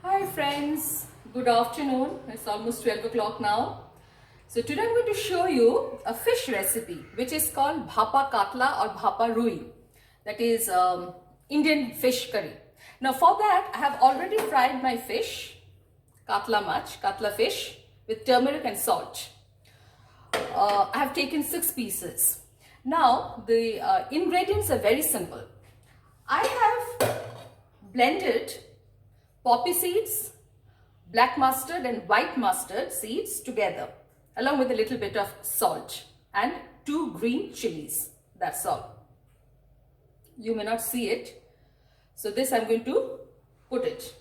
Hi friends, good afternoon. It's almost 12 o'clock now. So today I'm going to show you a fish recipe which is called Bhapa Katla or Bhapa Rui. That is Indian fish curry. Now for that I have already fried my fish, Katla fish with turmeric and salt. I have taken 6 pieces. Now the ingredients are very simple. I have blended poppy seeds, black mustard and white mustard seeds together along with a little bit of salt and 2 green chilies. That's all. You may not see it. So this I'm going to put it.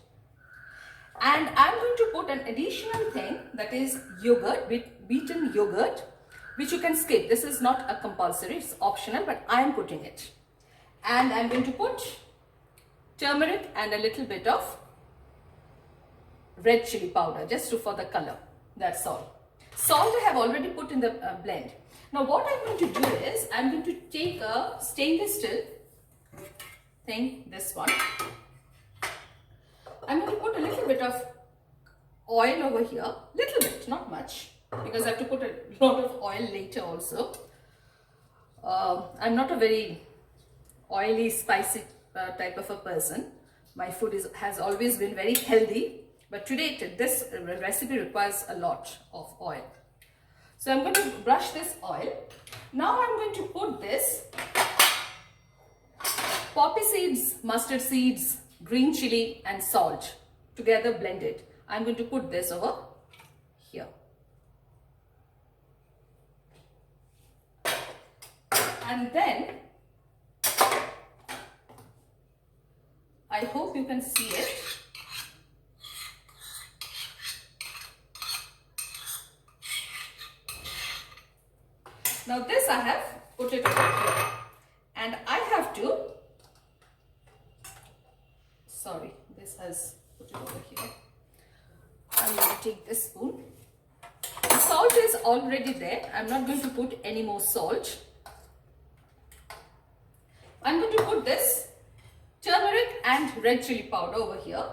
And I'm going to put an additional thing, that is yogurt, beaten yogurt, which you can skip. This is not a compulsory, it's optional, but I am putting it. And I'm going to put turmeric and a little bit of red chili powder just for the color. That's all. Salt I have already put in the blend. Now what I'm going to do is I'm going to take a stainless steel thing, this one. I'm going to put a little bit of oil over here, little bit, not much, because I have to put a lot of oil later also. I'm not a very oily, spicy type of a person. My food has always been very healthy, but today this recipe requires a lot of oil. So I'm going to brush this oil. Now I'm going to put this poppy seeds, mustard seeds, green chili and salt together blended. I'm going to put this over here. And then I hope you can see it. Now this I have put it over here and I have to, sorry, this has put it over here. I'm going to take this spoon. The salt is already there. I'm not going to put any more salt. I'm going to put this turmeric and red chili powder over here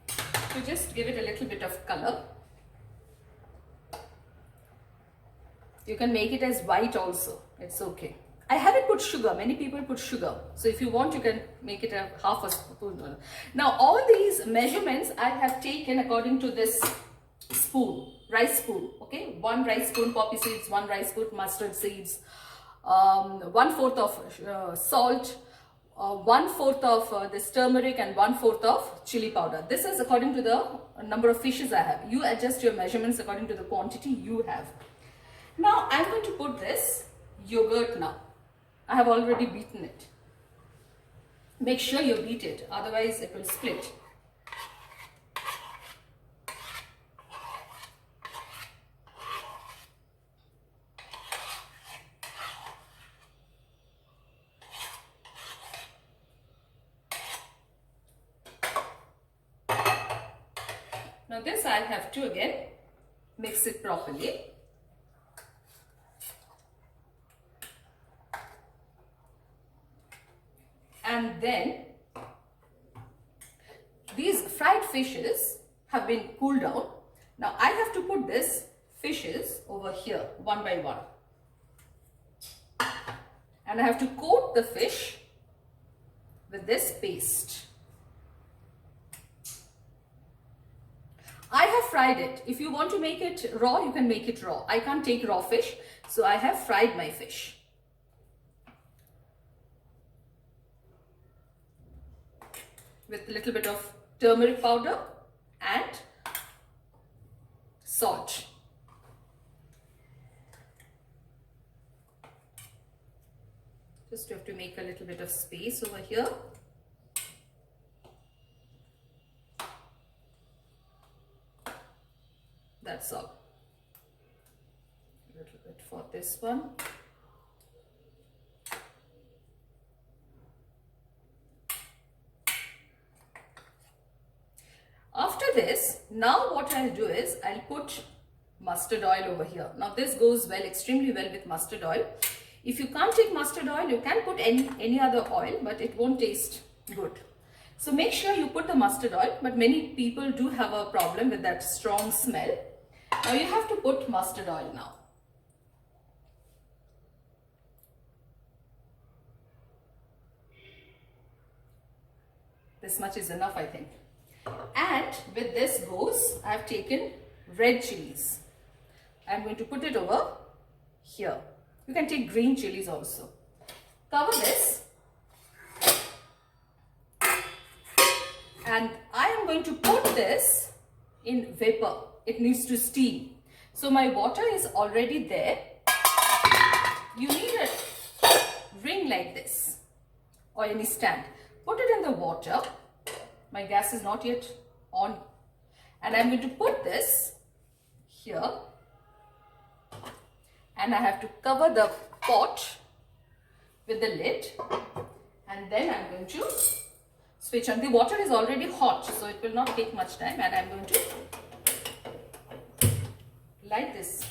to just give it a little bit of color. You can make it as white also, it's okay. I haven't put sugar, many people put sugar. So if you want, you can make it a half a spoon. Now all these measurements I have taken according to this spoon, rice spoon, okay? 1 rice spoon poppy seeds, 1 rice spoon mustard seeds, 1/4 of salt, 1/4 of this turmeric and 1/4 of chili powder. This is according to the number of fishes I have. You adjust your measurements according to the quantity you have. Now I'm going to put this yogurt now. I have already beaten it. Make sure you beat it, otherwise it will split. Now this I have to again mix it properly. And then these fried fishes have been cooled down. Now I have to put this fishes over here one by one. And I have to coat the fish with this paste. I have fried it. If you want to make it raw, you can make it raw. I can't take raw fish, so I have fried my fish. With a little bit of turmeric powder and salt. Just have to make a little bit of space over here. That's all. A little bit for this one. After this, now what I'll do is I'll put mustard oil over here. Now this goes well, extremely well with mustard oil. If you can't take mustard oil, you can put any other oil, but it won't taste good. So make sure you put the mustard oil, but many people do have a problem with that strong smell. Now you have to put mustard oil now. This much is enough, I think. And with this goes, I have taken red chilies. I'm going to put it over here. You can take green chilies also. Cover this. And I am going to put this in vapor. It needs to steam. So my water is already there. You need a ring like this or any stand. Put it in the water. My gas is not yet on. And I'm going to put this here. And I have to cover the pot with the lid. And then I'm going to switch on. The water is already hot, so it will not take much time. And I'm going to light this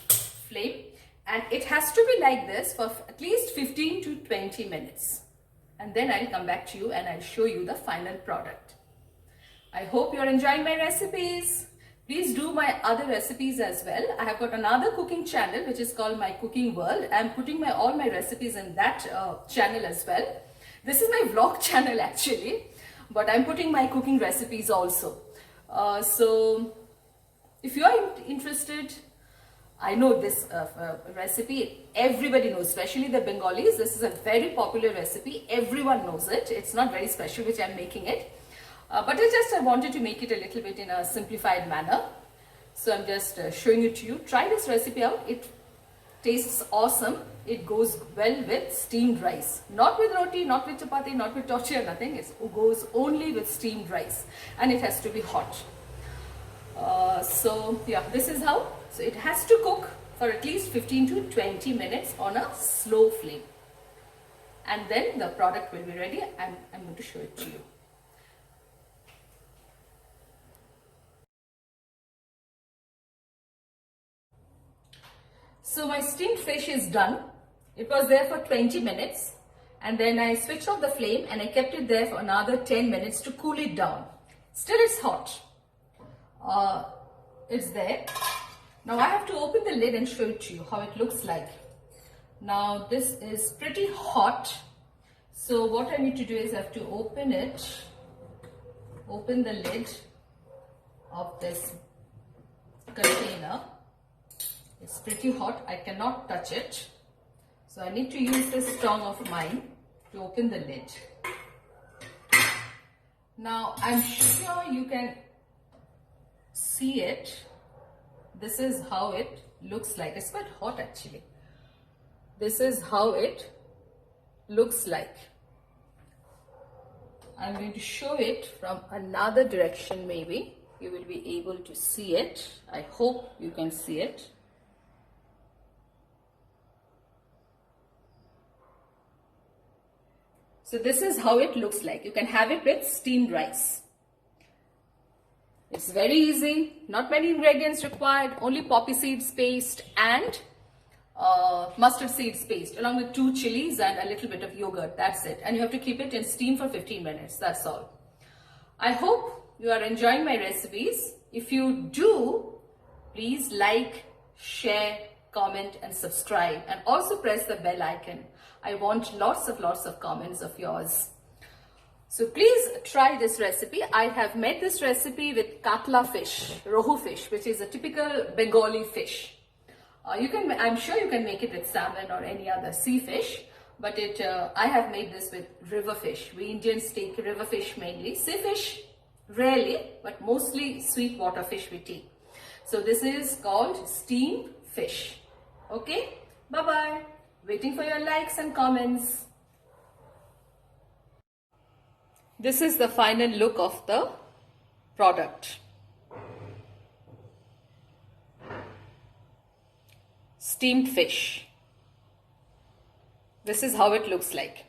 flame. And it has to be like this for at least 15 to 20 minutes. And then I'll come back to you and I'll show you the final product. I hope you're enjoying my recipes. Please do my other recipes as well. I have got another cooking channel which is called My Cooking World. I'm putting all my recipes in that channel as well. This is my vlog channel actually, but I'm putting my cooking recipes also. So if you are interested, I know this recipe, everybody knows, especially the Bengalis. This is a very popular recipe. Everyone knows it. It's not very special which I'm making it. But I wanted to make it a little bit in a simplified manner. So I'm just showing it to you. Try this recipe out. It tastes awesome. It goes well with steamed rice. Not with roti, not with chapati, not with tortilla, nothing. It goes only with steamed rice. And it has to be hot. So yeah, this is how. So it has to cook for at least 15 to 20 minutes on a slow flame. And then the product will be ready. I'm going to show it to you. So my steamed fish is done. It was there for 20 minutes. And then I switched off the flame and I kept it there for another 10 minutes to cool it down. Still it's hot. It's there. Now I have to open the lid and show it to you how it looks like. Now this is pretty hot. So what I need to do is I have to open it. Open the lid of this container. It's pretty hot. I cannot touch it. So I need to use this tongue of mine to open the lid. Now I'm sure you can see it. This is how it looks like. It's quite hot actually. This is how it looks like. I'm going to show it from another direction maybe. You will be able to see it. I hope you can see it. So this is how it looks like. You can have it with steamed rice. It's very easy, not many ingredients required, only poppy seeds paste and mustard seeds paste along with 2 chilies and a little bit of yogurt. That's it. And you have to keep it in steam for 15 minutes. That's all. I hope you are enjoying my recipes. If you do, please like, share, comment and subscribe, and also press the bell icon. I want lots of comments of yours. So please try this recipe. I have made this recipe with katla fish, rohu fish, which is a typical Bengali fish. I'm sure you can make it with salmon or any other sea fish, but I have made this with river fish. We Indians take river fish mainly. Sea fish rarely, but mostly sweet water fish we take. So this is called steamed fish. Okay, bye bye. Waiting for your likes and comments. This is the final look of the product. Steamed fish. This is how it looks like.